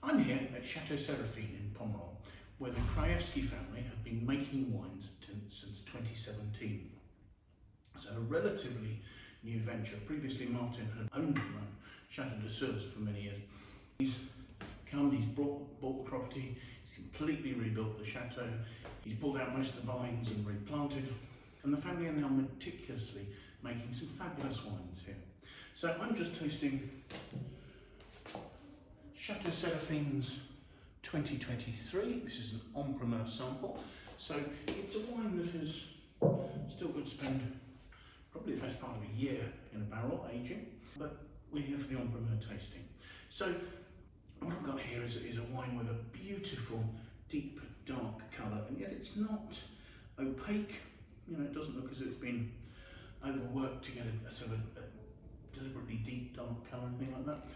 I'm here at Chateau Seraphine in Pomerol, where the Krajewski family have been making wines since 2017. It's a relatively new venture. Previously, Martin had owned and run Château de Sours for many years. He's bought the property, he's completely rebuilt the chateau, he's pulled out most of the vines and replanted, and the family are now meticulously making some fabulous wines here. So I'm just tasting Chateau Seraphine's 2023. This is an en-primeur sample. So it's a wine that has still got to spend probably the best part of a year in a barrel aging, but we're here for the en-primeur tasting. So what I've got here is a wine with a beautiful, deep, dark colour, and yet it's not opaque. You know, it doesn't look as if it's been overworked to get a sort of a deliberately deep, dark colour, anything like that.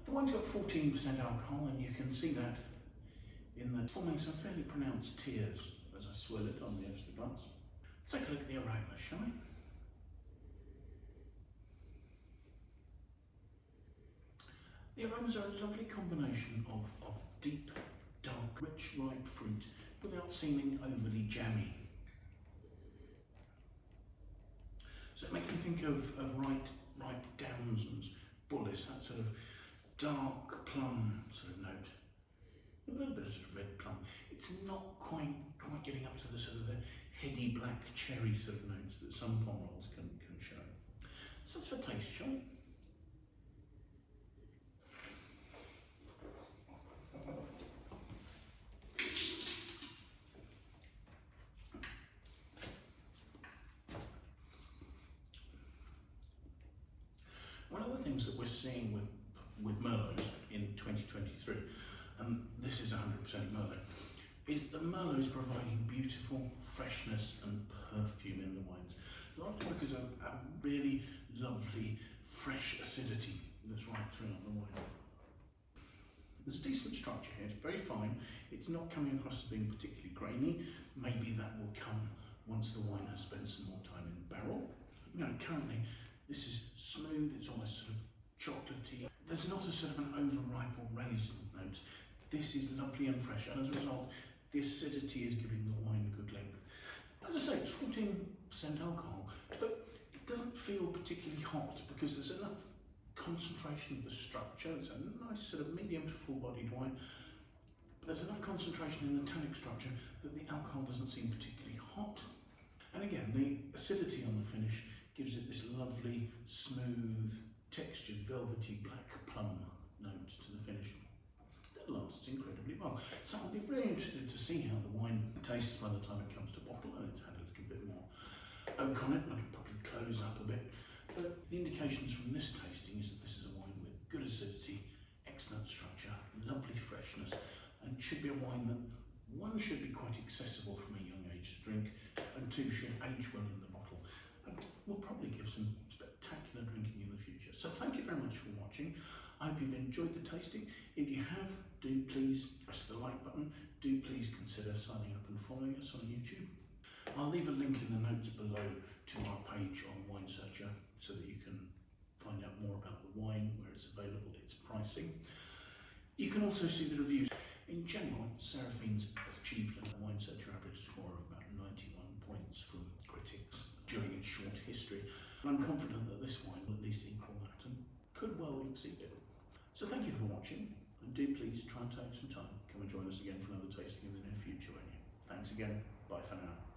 The wine's got 14% alcohol, and you can see that in the forming some fairly pronounced tears as I swirl it on the edge of the glass. Let's take a look at the aroma, shall we? The aromas are a lovely combination of deep, dark, rich, ripe fruit without seeming overly jammy. So it makes me think of ripe damsons, bullace, that sort of dark plum sort of note. A little bit of sort of red plum. It's not quite getting up to the sort of the heady black cherry sort of notes that some Pomerols can show. So let's have a taste, shall we? One of the things that we're seeing with Merlots in 2023, and this is 100% Merlot, is that Merlot is providing beautiful freshness and perfume in the wines. A lot of because of a really lovely fresh acidity that's right throughout the wine. There's a decent structure here, it's very fine, it's not coming across as being particularly grainy. Maybe that will come once the wine has spent some more time in the barrel. You know, currently this is smooth, it's almost sort of chocolatey. There's not a sort of an overripe or raisin note. This is lovely and fresh, and as a result, the acidity is giving the wine good length. As I say, it's 14% alcohol, but it doesn't feel particularly hot because there's enough concentration of the structure. It's a nice sort of medium to full-bodied wine. There's enough concentration in the tannic structure that the alcohol doesn't seem particularly hot. And again, the acidity on the finish gives it this lovely, smooth, textured, velvety black plum note to the finish. That lasts incredibly well. So I'll be very interested to see how the wine tastes by the time it comes to bottle, and it's had a little bit more oak on it, and it'll probably close up a bit. But the indications from this tasting is that this is a wine with good acidity, excellent structure, lovely freshness, and should be a wine that, one, should be quite accessible from a young age to drink, and two, should age well in the bottle. And will probably give some spectacular drinking in the future. So thank you very much for watching. I hope you've enjoyed the tasting. If you have, do please press the like button. Do please consider signing up and following us on YouTube. I'll leave a link in the notes below to our page on Wine Searcher so that you can find out more about the wine, where it's available, its pricing. You can also see the reviews. In general, Seraphine's achieved a Wine Searcher average score of about 91 points from critics during its short history. And I'm confident that this wine will at least equal that and could well exceed it. So thank you for watching, and do please try and take some time. Come and join us again for another tasting in the near future, won't you? Thanks again. Bye for now.